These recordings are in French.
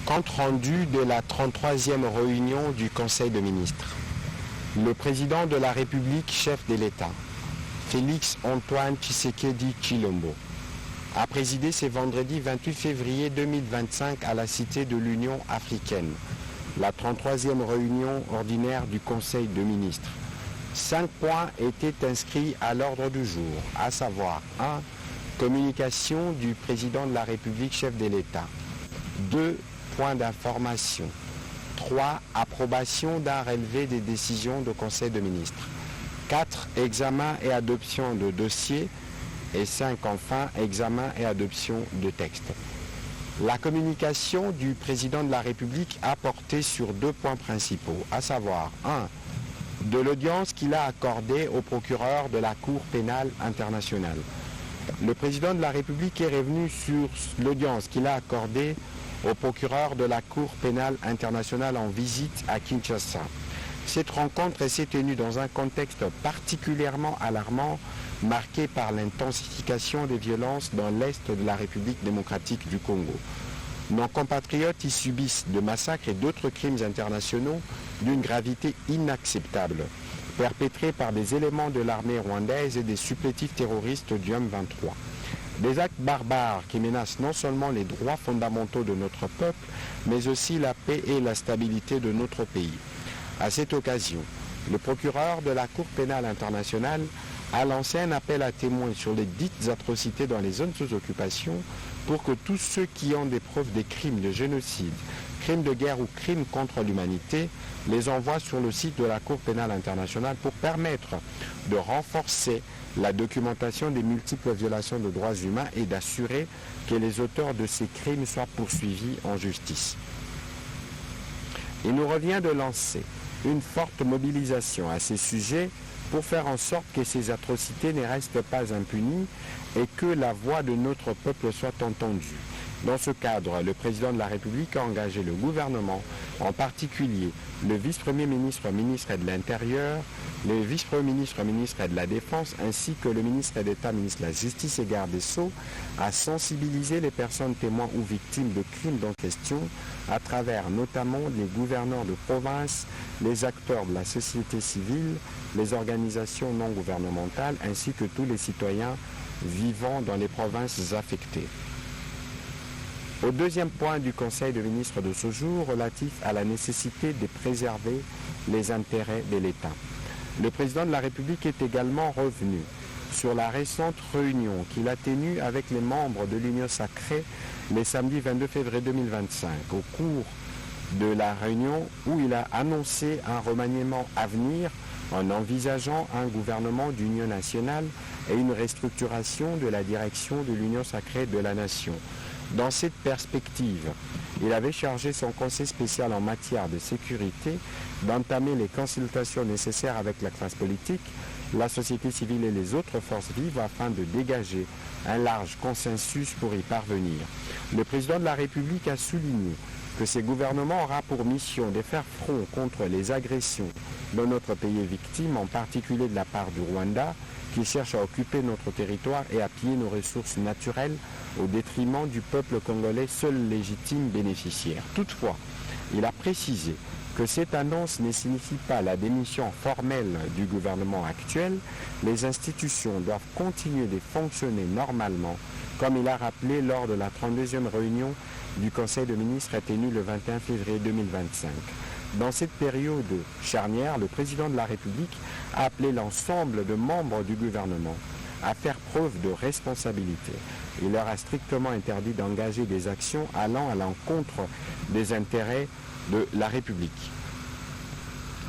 Compte rendu de la 33e réunion du Conseil de ministres. Le président de la République, chef de l'État, Félix Antoine Tshisekedi Tshilombo, a présidé ce vendredi 28 février 2025 à la Cité de l'Union africaine, la 33e réunion ordinaire du Conseil de ministres. 5 points étaient inscrits à l'ordre du jour, à savoir 1. Communication du président de la République, chef de l'État. 2. Points d'information. 3. Approbation d'un relevé des décisions du Conseil de ministres. 4. Examen et adoption de dossiers. Et 5. Enfin, examen et adoption de textes. La communication du président de la République a porté sur 2 points principaux, à savoir 1. De l'audience qu'il a accordée au procureur de la Cour pénale internationale. Le président de la République est revenu sur l'audience qu'il a accordée au procureur de la Cour pénale internationale en visite à Kinshasa. Cette rencontre s'est tenue dans un contexte particulièrement alarmant, marqué par l'intensification des violences dans l'est de la République démocratique du Congo. Nos compatriotes y subissent de massacres et d'autres crimes internationaux d'une gravité inacceptable, perpétrés par des éléments de l'armée rwandaise et des supplétifs terroristes du M23. Des actes barbares qui menacent non seulement les droits fondamentaux de notre peuple, mais aussi la paix et la stabilité de notre pays. À cette occasion, le procureur de la Cour pénale internationale a lancé un appel à témoins sur les dites atrocités dans les zones sous occupation pour que tous ceux qui ont des preuves des crimes de génocide, crimes de guerre ou crimes contre l'humanité les envoient sur le site de la Cour pénale internationale pour permettre de renforcer la documentation des multiples violations de droits humains et d'assurer que les auteurs de ces crimes soient poursuivis en justice. Il nous revient de lancer une forte mobilisation à ces sujets pour faire en sorte que ces atrocités ne restent pas impunies et que la voix de notre peuple soit entendue. Dans ce cadre, le président de la République a engagé le gouvernement, en particulier le vice-premier ministre, ministre de l'Intérieur, le vice-premier ministre, ministre de la Défense, ainsi que le ministre d'État, ministre de la Justice et garde des Sceaux, à sensibiliser les personnes témoins ou victimes de crimes en question, à travers notamment les gouverneurs de province, les acteurs de la société civile, les organisations non gouvernementales, ainsi que tous les citoyens vivant dans les provinces affectées. Au deuxième point du Conseil de ministres de ce jour, relatif à la nécessité de préserver les intérêts de l'État. Le président de la République est également revenu sur la récente réunion qu'il a tenue avec les membres de l'Union sacrée le samedi 22 février 2025, au cours de la réunion où il a annoncé un remaniement à venir en envisageant un gouvernement d'union nationale et une restructuration de la direction de l'Union sacrée de la nation. Dans cette perspective, il avait chargé son conseil spécial en matière de sécurité d'entamer les consultations nécessaires avec la classe politique, la société civile et les autres forces vives afin de dégager un large consensus pour y parvenir. Le président de la République a souligné que ce gouvernement aura pour mission de faire front contre les agressions dont notre pays est victime, en particulier de la part du Rwanda, qui cherche à occuper notre territoire et à piller nos ressources naturelles au détriment du peuple congolais, seul légitime bénéficiaire. Toutefois, il a précisé que cette annonce ne signifie pas la démission formelle du gouvernement actuel. Les institutions doivent continuer de fonctionner normalement, comme il a rappelé lors de la 32e réunion du Conseil de ministres tenue le 21 février 2025. Dans cette période charnière, le président de la République a appelé l'ensemble de membres du gouvernement à faire preuve de responsabilité. Il leur a strictement interdit d'engager des actions allant à l'encontre des intérêts de la République.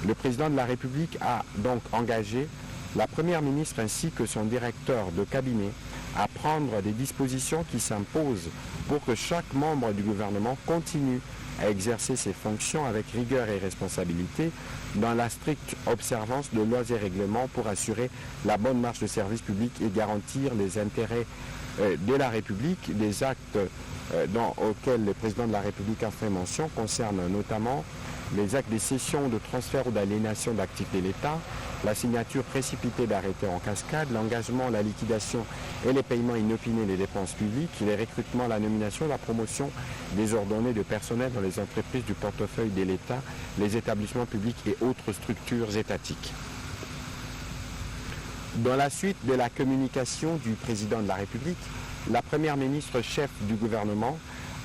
Le président de la République a donc engagé la première ministre ainsi que son directeur de cabinet à prendre des dispositions qui s'imposent pour que chaque membre du gouvernement continue à exercer ses fonctions avec rigueur et responsabilité dans la stricte observance de lois et règlements pour assurer la bonne marche du service public et garantir les intérêts de la République. Des actes auxquels le président de la République a fait mention concernent notamment les actes de cession, de transfert ou d'aliénation d'actifs de l'État, La signature précipitée d'arrêtés en cascade, l'engagement, la liquidation et les paiements inopinés des dépenses publiques, les recrutements, la nomination, la promotion désordonnée de personnel dans les entreprises du portefeuille de l'État, les établissements publics et autres structures étatiques. Dans la suite de la communication du président de la République, la première ministre chef du gouvernement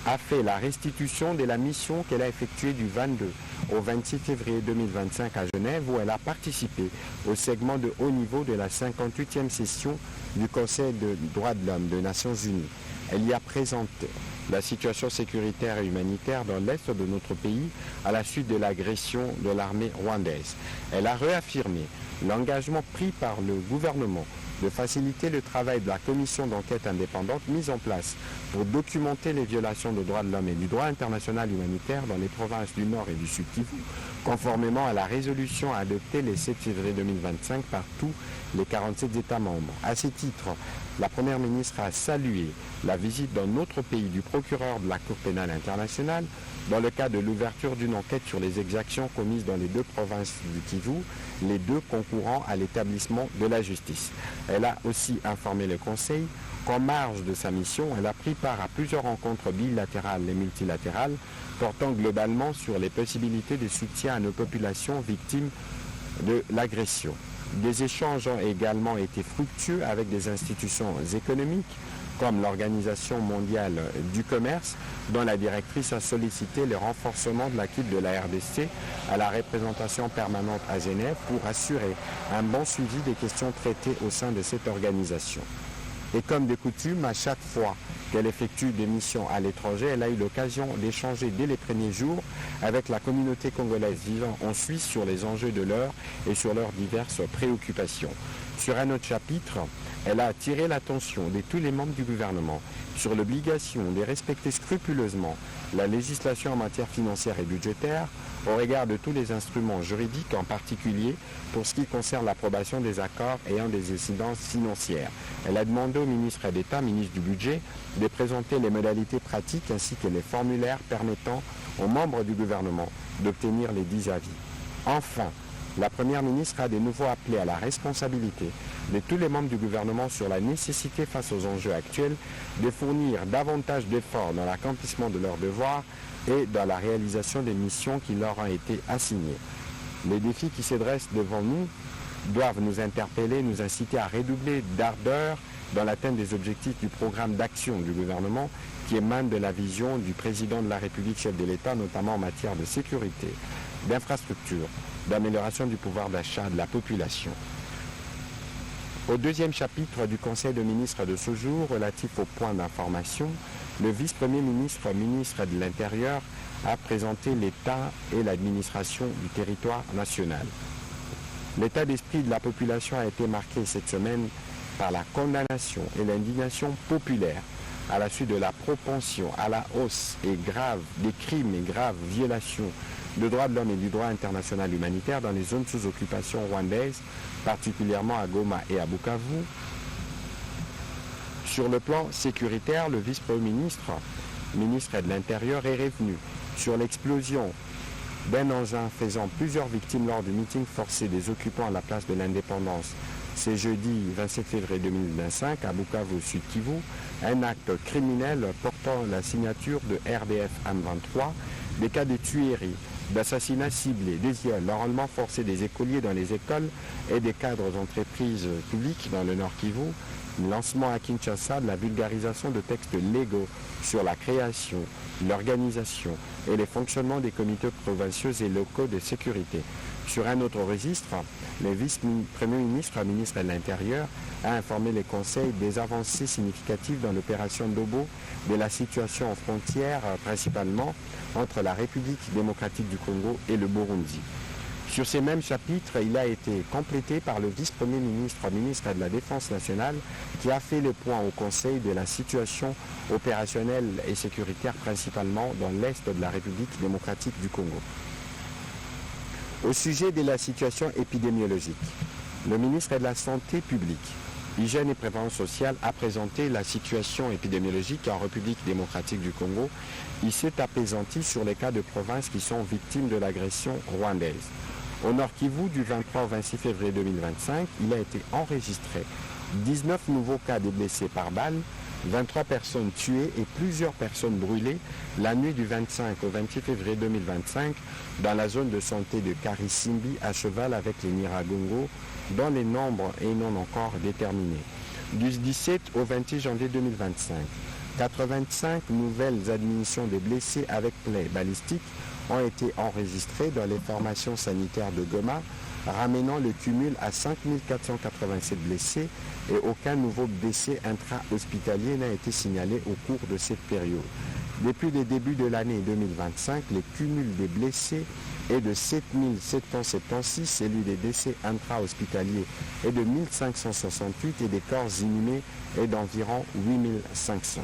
a fait la restitution de la mission qu'elle a effectuée du 22 au 26 février 2025 à Genève, où elle a participé au segment de haut niveau de la 58e session du Conseil des droits de l'homme des Nations Unies. Elle y a présenté la situation sécuritaire et humanitaire dans l'est de notre pays à la suite de l'agression de l'armée rwandaise. Elle a réaffirmé l'engagement pris par le gouvernement de faciliter le travail de la commission d'enquête indépendante mise en place pour documenter les violations des droits de l'homme et du droit international humanitaire dans les provinces du Nord et du Sud Kivu, conformément à la résolution adoptée le 7 février 2025 par tous les 47 États membres. À ce titre, la Première ministre a salué la visite dans notre pays du procureur de la Cour pénale internationale dans le cadre de l'ouverture d'une enquête sur les exactions commises dans les deux provinces du Kivu, les deux concourant à l'établissement de la justice. Elle a aussi informé le Conseil qu'en marge de sa mission, elle a pris part à plusieurs rencontres bilatérales et multilatérales portant globalement sur les possibilités de soutien à nos populations victimes de l'agression. Des échanges ont également été fructueux avec des institutions économiques comme l'Organisation mondiale du commerce, dont la directrice a sollicité le renforcement de l'équipe de la RDC à la représentation permanente à Genève pour assurer un bon suivi des questions traitées au sein de cette organisation. Et comme de coutume, à chaque fois qu'elle effectue des missions à l'étranger, elle a eu l'occasion d'échanger dès les premiers jours avec la communauté congolaise vivant en Suisse sur les enjeux de l'heure et sur leurs diverses préoccupations. Sur un autre chapitre, elle a attiré l'attention de tous les membres du gouvernement sur l'obligation de respecter scrupuleusement la législation en matière financière et budgétaire au regard de tous les instruments juridiques, en particulier pour ce qui concerne l'approbation des accords ayant des incidences financières. Elle a demandé au ministre d'État, ministre du Budget, de présenter les modalités pratiques ainsi que les formulaires permettant aux membres du gouvernement d'obtenir les 10 avis. Enfin, la Première ministre a de nouveau appelé à la responsabilité de tous les membres du gouvernement sur la nécessité face aux enjeux actuels de fournir davantage d'efforts dans l'accomplissement de leurs devoirs et dans la réalisation des missions qui leur ont été assignées. Les défis qui se dressent devant nous doivent nous interpeller, nous inciter à redoubler d'ardeur dans l'atteinte des objectifs du programme d'action du gouvernement qui émane de la vision du président de la République, chef de l'État, notamment en matière de sécurité, d'infrastructure, d'amélioration du pouvoir d'achat de la population. Au deuxième chapitre du Conseil de ministres de ce jour, relatif au point d'information, le vice-premier ministre, ministre de l'Intérieur, a présenté l'état et l'administration du territoire national. L'état d'esprit de la population a été marqué cette semaine par la condamnation et l'indignation populaire à la suite de la propension à la hausse et grave des crimes et graves violations de droits de l'homme et du droit international humanitaire dans les zones sous occupation rwandaise, particulièrement à Goma et à Bukavu. Sur le plan sécuritaire, le vice-premier ministre, ministre de l'Intérieur, est revenu sur l'explosion d'un engin faisant plusieurs victimes lors du meeting forcé des occupants à la place de l'Indépendance. C'est jeudi 27 février 2025 à Bukavu, Sud Kivu, un acte criminel portant la signature de RDF AM23, des cas de tueries, d'assassinats ciblés, des viols, l'enrôlement forcé des écoliers dans les écoles et des cadres d'entreprises publiques dans le Nord Kivu, le lancement à Kinshasa de la vulgarisation de textes légaux sur la création, l'organisation et le fonctionnement des comités provinciaux et locaux de sécurité. Sur un autre registre, le vice-premier ministre, ministre de l'Intérieur, a informé les conseils des avancées significatives dans l'opération Dobo de la situation en frontière, principalement entre la République démocratique du Congo et le Burundi. Sur ces mêmes chapitres, il a été complété par le vice-premier ministre, ministre de la Défense nationale, qui a fait le point au Conseil de la situation opérationnelle et sécuritaire, principalement dans l'est de la République démocratique du Congo. Au sujet de la situation épidémiologique, le ministre de la Santé publique, Hygiène et Prévention sociale a présenté la situation épidémiologique en République démocratique du Congo. Il s'est apaisanti sur les cas de provinces qui sont victimes de l'agression rwandaise. Au Nord Kivu, du 23 au 26 février 2025, il a été enregistré 19 nouveaux cas de blessés par balle, 23 personnes tuées et plusieurs personnes brûlées la nuit du 25 au 26 février 2025 dans la zone de santé de Karisimbi à cheval avec les Nyiragongo, dont les nombres est non encore déterminés. Du 17 au 26 janvier 2025, 85 nouvelles admissions de blessés avec plaies balistiques ont été enregistrées dans les formations sanitaires de Goma, ramenant le cumul à 5 487 blessés et aucun nouveau décès intra-hospitalier n'a été signalé au cours de cette période. Depuis le début de l'année 2025, le cumul des blessés est de 7 776, celui des décès intra-hospitaliers est de 1568 et des corps inhumés est d'environ 8500.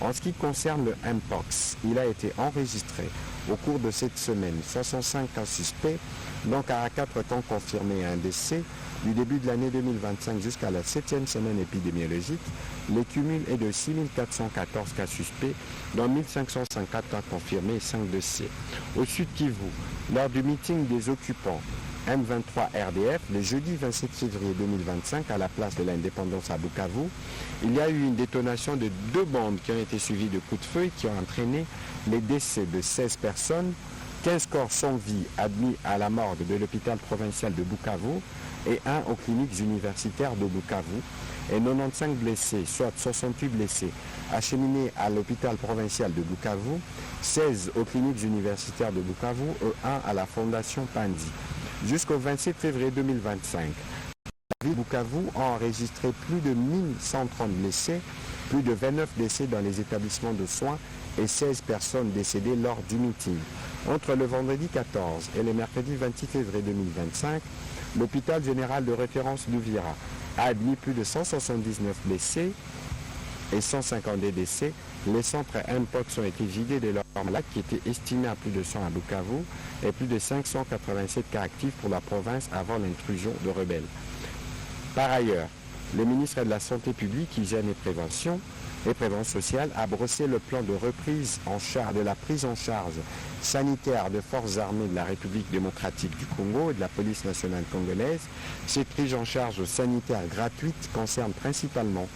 En ce qui concerne le Mpox, il a été enregistré au cours de cette semaine 65 cas suspects, dont 44 cas confirmés et un décès. Du début de l'année 2025 jusqu'à la 7e semaine épidémiologique, le cumul est de 6 414 cas suspects, dont 1554 cas confirmés et 5 décès. Au Sud Kivu, lors du meeting des occupants M23 RDF, le jeudi 27 février 2025, à la place de l'Indépendance à Bukavu, il y a eu une détonation de 2 bombes qui ont été suivies de coups de feu et qui ont entraîné les décès de 16 personnes, 15 corps sans vie admis à la morgue de l'hôpital provincial de Bukavu et 1 aux cliniques universitaires de Bukavu et 95 blessés, soit 68 blessés, acheminés à l'hôpital provincial de Bukavu, 16 aux cliniques universitaires de Bukavu et 1 à la fondation Pandi. Jusqu'au 27 février 2025, la ville de Bukavu a enregistré plus de 1130 blessés, plus de 29 décès dans les établissements de soins et 16 personnes décédées lors du meeting. Entre le vendredi 14 et le mercredi 26 février 2025, l'hôpital général de référence d'Uvira a admis plus de 179 blessés et 152 décès. Les centres Mpox ont été vidés de leurs malades qui étaient estimés à plus de 100 à Bukavu et plus de 587 cas actifs pour la province avant l'intrusion de rebelles. Par ailleurs, le ministre de la Santé publique, Hygiène et Prévention sociale a brossé le plan de reprise de la prise en charge sanitaire de forces armées de la République démocratique du Congo et de la police nationale congolaise. Cette prise en charge sanitaire gratuite concerne principalement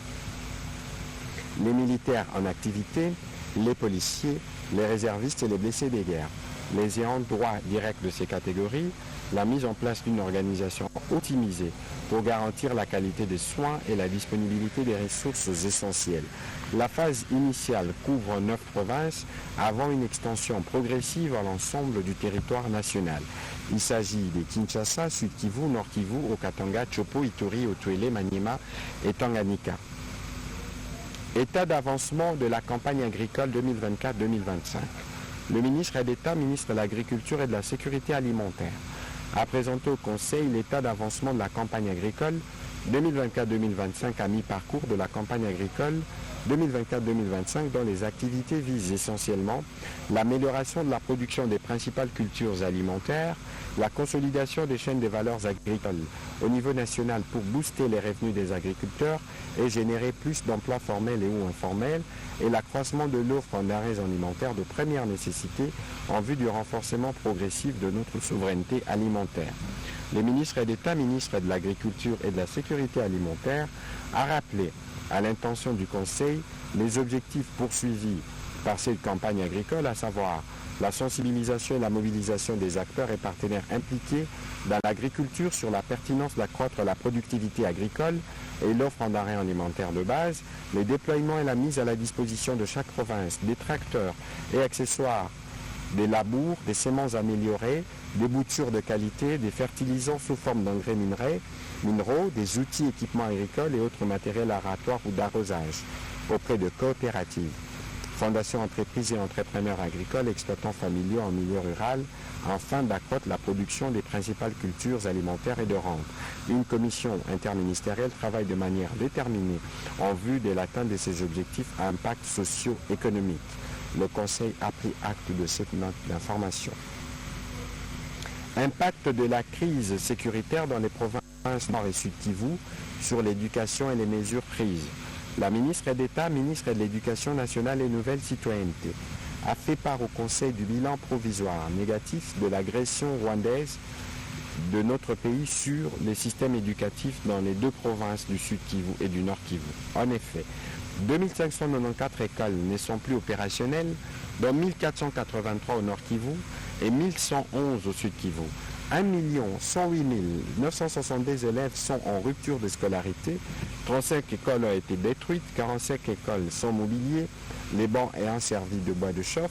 les militaires en activité, les policiers, les réservistes et les blessés des guerres. Les ayants droit direct de ces catégories, la mise en place d'une organisation optimisée pour garantir la qualité des soins et la disponibilité des ressources essentielles. La phase initiale couvre 9 provinces avant une extension progressive à l'ensemble du territoire national. Il s'agit des Kinshasa, Sud Kivu, Nord Kivu, Okatanga, Chopo, Ituri, Otuele, Maniema et Tanganyika. État d'avancement de la campagne agricole 2024-2025. Le ministre d'État, ministre de l'Agriculture et de la Sécurité alimentaire, a présenté au Conseil l'état d'avancement de la campagne agricole 2024-2025 à mi-parcours de la campagne agricole 2024-2025 dont les activités visent essentiellement l'amélioration de la production des principales cultures alimentaires, la consolidation des chaînes de valeurs agricoles au niveau national pour booster les revenus des agriculteurs et générer plus d'emplois formels et ou informels, et l'accroissement de l'offre en denrées alimentaires de première nécessité en vue du renforcement progressif de notre souveraineté alimentaire. Le ministre d'État, ministre de l'Agriculture et de la Sécurité alimentaire, a rappelé à l'intention du Conseil les objectifs poursuivis par cette campagne agricole, à savoir la sensibilisation et la mobilisation des acteurs et partenaires impliqués dans l'agriculture sur la pertinence d'accroître la productivité agricole et l'offre en denrées alimentaires de base, le déploiement et la mise à la disposition de chaque province des tracteurs et accessoires, des labours, des semences améliorées, des boutures de qualité, des fertilisants sous forme d'engrais minéraux, des outils, équipements agricoles et autres matériels aratoires ou d'arrosage auprès de coopératives, fondations, entreprises et entrepreneurs agricoles, exploitants familiaux en milieu rural, afin d'accroître la production des principales cultures alimentaires et de rente. Une commission interministérielle travaille de manière déterminée en vue de l'atteinte de ces objectifs à impact socio-économique. Le Conseil a pris acte de cette note d'information. Impact de la crise sécuritaire dans les provinces Nord et Sud Kivu sur l'éducation et les mesures prises. La ministre d'État, ministre de l'Éducation nationale et Nouvelle Citoyenneté, a fait part au Conseil du bilan provisoire négatif de l'agression rwandaise de notre pays sur les systèmes éducatifs dans les deux provinces du Sud Kivu et du Nord Kivu. En effet, 2594 écoles ne sont plus opérationnelles, dont 1483 au Nord Kivu et 1111 au Sud Kivu. 1 108 962 élèves sont en rupture de scolarité, 35 écoles ont été détruites, 45 écoles sans mobilier, les bancs ayant servi de bois de chauffe,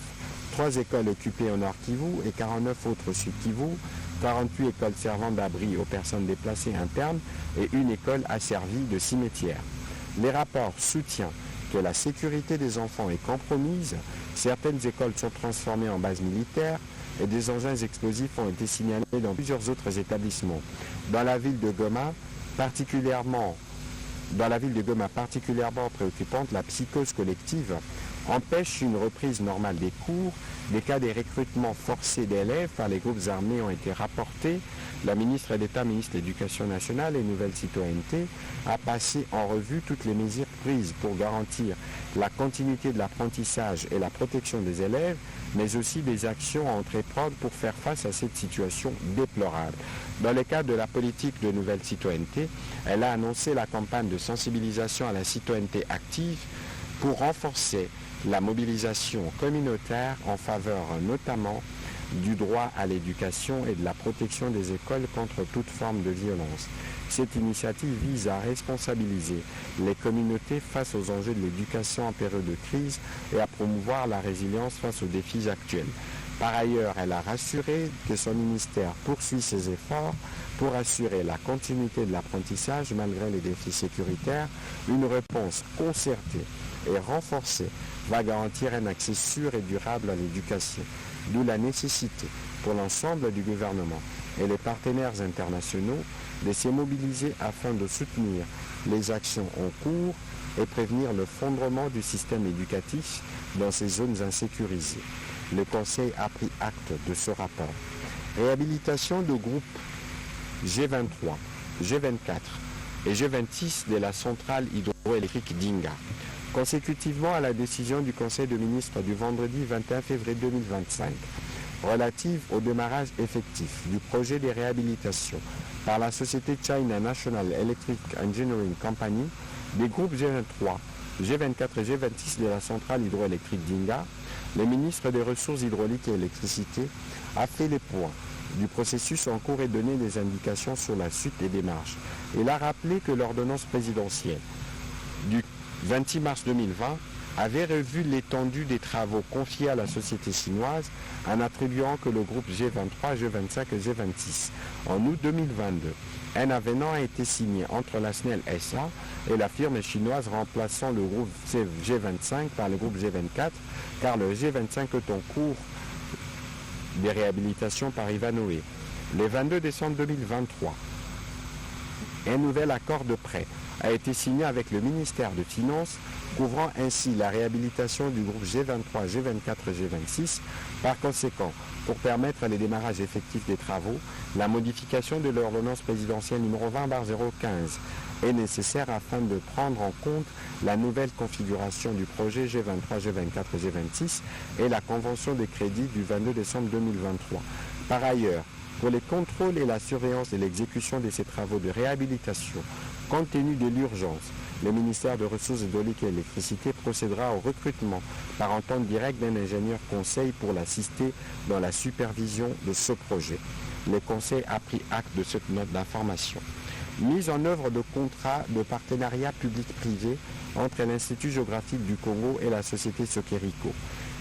3 écoles occupées au Nord Kivu et 49 autres au Sud Kivu, 48 écoles servant d'abri aux personnes déplacées internes et une école a servi de cimetière. Les rapports soutiennent que la sécurité des enfants est compromise, certaines écoles sont transformées en bases militaires et des engins explosifs ont été signalés dans plusieurs autres établissements. Dans la ville de Goma, particulièrement préoccupante, la psychose collective empêche une reprise normale des cours. Des cas de recrutement forcé d'élèves par les groupes armés ont été rapportés. La ministre d'État, ministre de l'Éducation nationale et Nouvelle Citoyenneté, a passé en revue toutes les mesures prises pour garantir la continuité de l'apprentissage et la protection des élèves, mais aussi des actions à entreprendre pour faire face à cette situation déplorable. Dans le cadre de la politique de Nouvelle Citoyenneté, elle a annoncé la campagne de sensibilisation à la citoyenneté active pour renforcer la mobilisation communautaire en faveur notamment du droit à l'éducation et de la protection des écoles contre toute forme de violence. Cette initiative vise à responsabiliser les communautés face aux enjeux de l'éducation en période de crise et à promouvoir la résilience face aux défis actuels. Par ailleurs, elle a rassuré que son ministère poursuit ses efforts pour assurer la continuité de l'apprentissage malgré les défis sécuritaires. Une réponse concertée et renforcée va garantir un accès sûr et durable à l'éducation, d'où la nécessité pour l'ensemble du gouvernement et les partenaires internationaux de se mobiliser afin de soutenir les actions en cours et prévenir le fondement du système éducatif dans ces zones insécurisées. Le Conseil a pris acte de ce rapport. Réhabilitation de groupes G23, G24 et G26 de la centrale hydroélectrique d'Inga. Consécutivement à la décision du Conseil de ministres du vendredi 21 février 2025 relative au démarrage effectif du projet de réhabilitation par la société China National Electric Engineering Company des groupes G23, G24 et G26 de la centrale hydroélectrique d'Inga, le ministre des Ressources hydrauliques et électricité a fait les points du processus en cours et donné des indications sur la suite des démarches. Il a rappelé que l'ordonnance présidentielle du 26 mars 2020 avait revu l'étendue des travaux confiés à la société chinoise en attribuant que le groupe G23, G25 et G26 en août 2022. Un avenant a été signé entre la SNEL SA et la firme chinoise remplaçant le groupe G25 par le groupe G24 car le G25 est en cours de réhabilitation par Ivanhoe. Le 22 décembre 2023, un nouvel accord de prêt a été signé avec le ministère des Finances, couvrant ainsi la réhabilitation du groupe G23, G24 et G26. Par conséquent, pour permettre le démarrage effectif des travaux, la modification de l'ordonnance présidentielle numéro 20/015 est nécessaire afin de prendre en compte la nouvelle configuration du projet G23, G24 et G26 et la convention des crédits du 22 décembre 2023. Par ailleurs, pour les contrôles et la surveillance de l'exécution de ces travaux de réhabilitation, compte tenu de l'urgence, le ministère des Ressources hydrauliques et électricité procédera au recrutement par entente directe d'un ingénieur conseil pour l'assister dans la supervision de ce projet. Le Conseil a pris acte de cette note d'information. Mise en œuvre de contrats de partenariat public-privé entre l'Institut géographique du Congo et la société Sokeriko.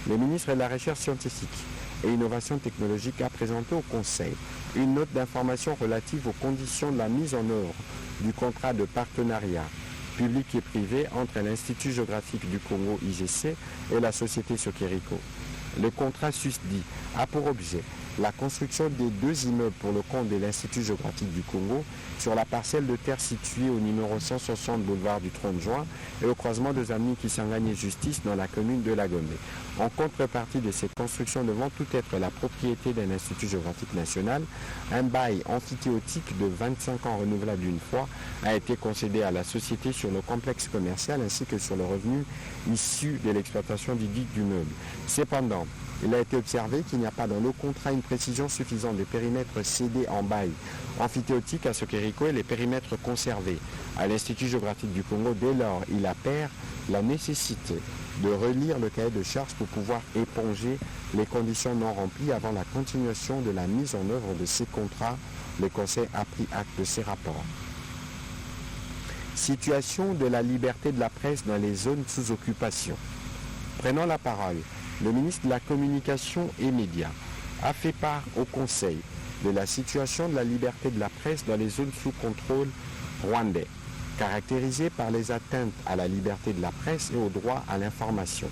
Le ministre de la Recherche scientifique et Innovation technologique a présenté au Conseil une note d'information relative aux conditions de la mise en œuvre du contrat de partenariat public et privé entre l'Institut géographique du Congo IGC et la société Sokeriko. Le contrat susdit a pour objet la construction des 2 immeubles pour le compte de l'Institut géographique du Congo sur la parcelle de terre située au numéro 160 boulevard du 30 juin et au croisement des amis Kisangani et Justice dans la commune de Lagombe. En contrepartie de ces constructions devant tout être la propriété d'un Institut géographique national, un bail amphithéotique de 25 ans renouvelable d'une fois a été concédé à la société sur le complexe commercial ainsi que sur le revenu issu de l'exploitation du dit immeuble. Cependant, Il a été observé qu'il n'y a pas dans le contrat une précision suffisante des périmètres cédés en bail amphithéotique à Sokeriko et les périmètres conservés à l'Institut géographique du Congo. Dès lors, il appert la nécessité de relire le cahier de charges pour pouvoir éponger les conditions non remplies avant la continuation de la mise en œuvre de ces contrats. Le Conseil a pris acte de ces rapports. Situation de la liberté de la presse dans les zones sous occupation. Prenant la parole, le ministre de la Communication et Médias a fait part au Conseil de la situation de la liberté de la presse dans les zones sous contrôle rwandais, caractérisées par les atteintes à la liberté de la presse et au droit à l'information.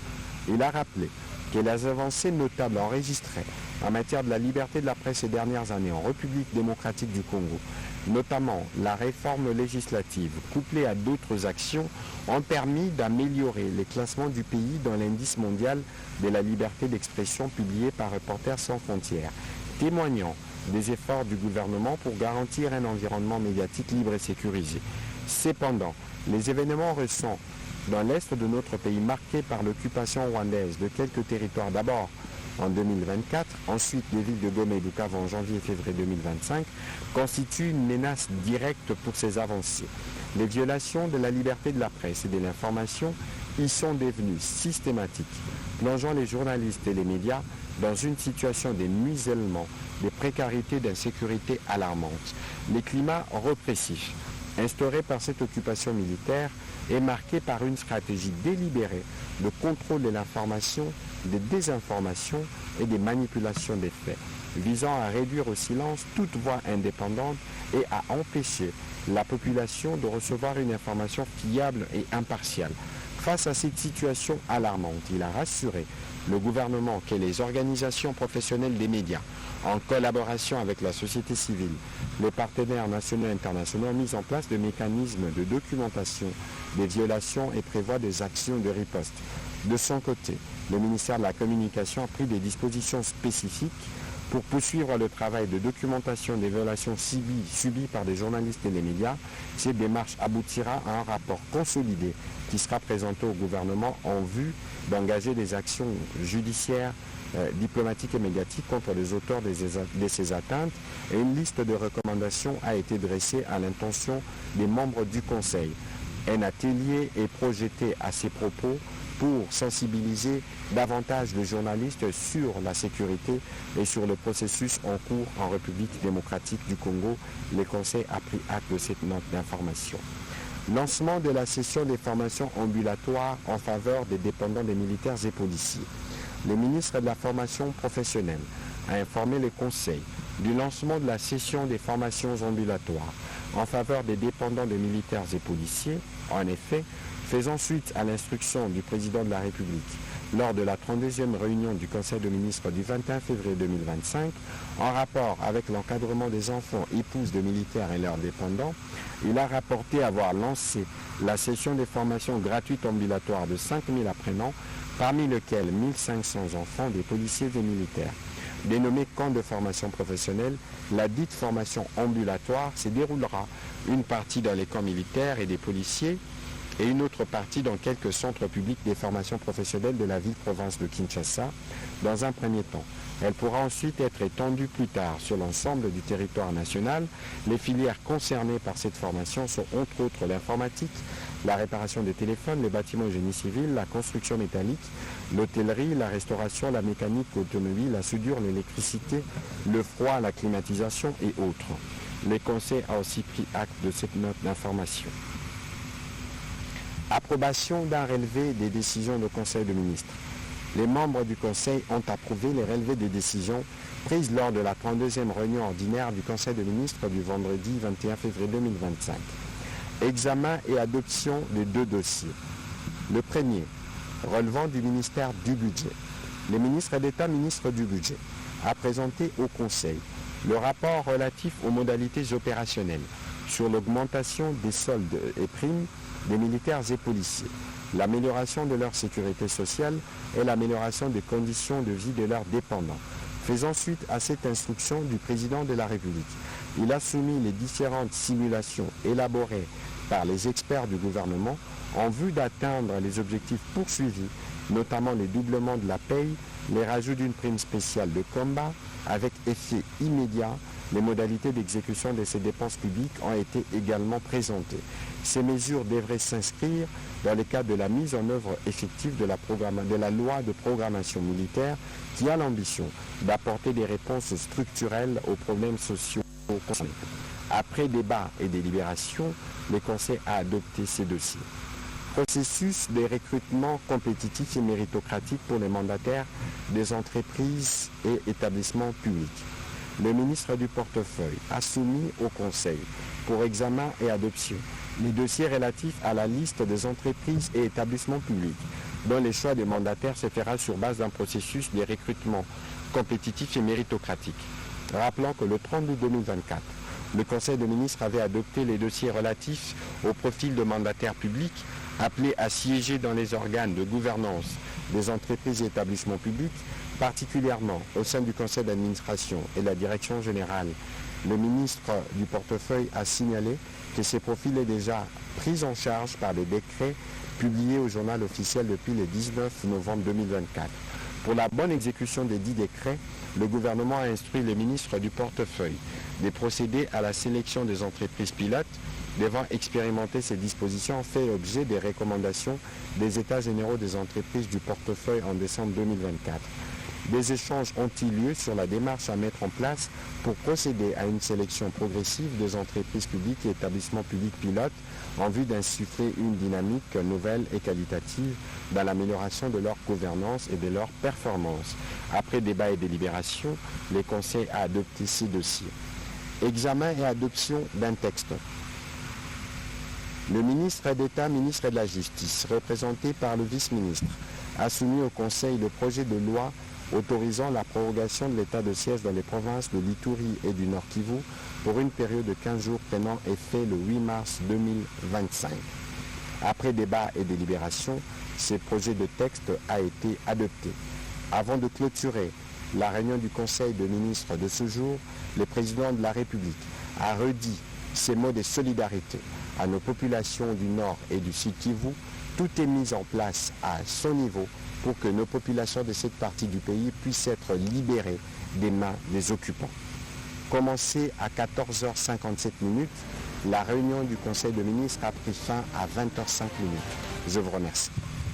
Il a rappelé que les avancées notables enregistrées en matière de la liberté de la presse ces dernières années en République démocratique du Congo, notamment la réforme législative couplée à d'autres actions, ont permis d'améliorer les classements du pays dans l'indice mondial de la liberté d'expression publié par Reporters sans frontières, témoignant des efforts du gouvernement pour garantir un environnement médiatique libre et sécurisé. Cependant, les événements récents dans l'est de notre pays, marqués par l'occupation rwandaise de quelques territoires d'abord en 2024, ensuite des villes de Goma et Bukavu en janvier et février 2025, constituent une menace directe pour ces avancées. Les violations de la liberté de la presse et de l'information y sont devenues systématiques, plongeant les journalistes et les médias dans une situation de musellement, de précarité et d'insécurité alarmante. Les climats répressifs instauré par cette occupation militaire est marqué par une stratégie délibérée de contrôle de l'information, de désinformation et des manipulations des faits, visant à réduire au silence toute voix indépendante et à empêcher la population de recevoir une information fiable et impartiale. Face à cette situation alarmante, il a rassuré le gouvernement que les organisations professionnelles des médias, en collaboration avec la société civile, les partenaires nationaux et internationaux, ont mis en place des mécanismes de documentation des violations et prévoient des actions de riposte. De son côté, le ministère de la Communication a pris des dispositions spécifiques pour poursuivre le travail de documentation des violations subies par des journalistes et des médias. Cette démarche aboutira à un rapport consolidé qui sera présenté au gouvernement en vue d'engager des actions judiciaires, diplomatiques et médiatiques contre les auteurs de ces atteintes. Et une liste de recommandations a été dressée à l'intention des membres du Conseil. Un atelier est projeté à ces propos pour sensibiliser davantage de journalistes sur la sécurité et sur le processus en cours en République démocratique du Congo. Le Conseil a pris acte de cette note d'information. Lancement de la session des formations ambulatoires en faveur des dépendants des militaires et policiers. Le ministre de la Formation professionnelle a informé le Conseil du lancement de la session des formations ambulatoires en faveur des dépendants des militaires et policiers. En effet, faisant suite à l'instruction du président de la République lors de la 32e réunion du Conseil de ministres du 21 février 2025, en rapport avec l'encadrement des enfants épouses de militaires et leurs dépendants, il a rapporté avoir lancé la session des formations gratuites ambulatoires de 5000 apprenants, parmi lesquels 1500 enfants des policiers et militaires. Dénommée camp de formation professionnelle, la dite formation ambulatoire se déroulera une partie dans les camps militaires et des policiers et une autre partie dans quelques centres publics des formations professionnelles de la ville-province de Kinshasa dans un premier temps. Elle pourra ensuite être étendue plus tard sur l'ensemble du territoire national. Les filières concernées par cette formation sont entre autres l'informatique, la réparation des téléphones, les bâtiments et génie civil, la construction métallique, l'hôtellerie, la restauration, la mécanique automobile, la soudure, l'électricité, le froid, la climatisation et autres. Le Conseil a aussi pris acte de cette note d'information. Approbation d'un relevé des décisions du Conseil de ministres. Les membres du Conseil ont approuvé les relevés des décisions prises lors de la 32e réunion ordinaire du Conseil de ministres du vendredi 21 février 2025. Examen et adoption des deux dossiers. Le premier, relevant du ministère du Budget. Le ministre d'État, ministre du Budget, a présenté au Conseil le rapport relatif aux modalités opérationnelles sur l'augmentation des soldes et primes des militaires et policiers, l'amélioration de leur sécurité sociale et l'amélioration des conditions de vie de leurs dépendants. Faisant suite à cette instruction du président de la République, il a soumis les différentes simulations élaborées par les experts du gouvernement en vue d'atteindre les objectifs poursuivis, notamment le doublement de la paye les rajouts d'une prime spéciale de combat avec effet immédiat. Les modalités d'exécution de ces dépenses publiques ont été également présentées. Ces mesures devraient s'inscrire dans le cadre de la mise en œuvre effective de la loi de programmation militaire qui a l'ambition d'apporter des réponses structurelles aux problèmes sociaux concernés. Après débat et délibération, le Conseil a adopté ces dossiers. Processus de recrutement compétitif et méritocratique pour les mandataires des entreprises et établissements publics. Le ministre du Portefeuille a soumis au Conseil pour examen et adoption les dossiers relatifs à la liste des entreprises et établissements publics, dont le choix des mandataires se fera sur base d'un processus de recrutement compétitif et méritocratique. Rappelons que le 30 août 2024, le Conseil des ministres avait adopté les dossiers relatifs au profil de mandataires publics appelés à siéger dans les organes de gouvernance des entreprises et établissements publics, particulièrement au sein du Conseil d'administration et de la Direction générale. Le ministre du Portefeuille a signalé que ces profils est déjà pris en charge par des décrets publiés au journal officiel depuis le 19 novembre 2024. Pour la bonne exécution des 10 décrets, le gouvernement a instruit le ministre du Portefeuille de procéder à la sélection des entreprises pilotes devant expérimenter ces dispositions fait l'objet des recommandations des États généraux des entreprises du portefeuille en décembre 2024. Des échanges ont-ils lieu sur la démarche à mettre en place pour procéder à une sélection progressive des entreprises publiques et établissements publics pilotes en vue d'insuffler une dynamique nouvelle et qualitative dans l'amélioration de leur gouvernance et de leur performance. Après débat et délibération, le Conseil a adopté ces dossiers. Examen et adoption d'un texte. Le ministre d'État, ministre de la Justice, représenté par le vice-ministre, a soumis au Conseil le projet de loi autorisant la prorogation de l'état de siège dans les provinces de l'Ituri et du Nord Kivu pour une période de 15 jours prenant effet le 8 mars 2025. Après débat et délibération, ce projet de texte a été adopté. Avant de clôturer la réunion du Conseil des ministres de ce jour, le président de la République a redit ces mots de solidarité à nos populations du Nord et du Sud Kivu. Tout est mis en place à son niveau pour que nos populations de cette partie du pays puissent être libérées des mains des occupants. Commencée à 14h57, la réunion du Conseil des ministres a pris fin à 20h05. Je vous remercie.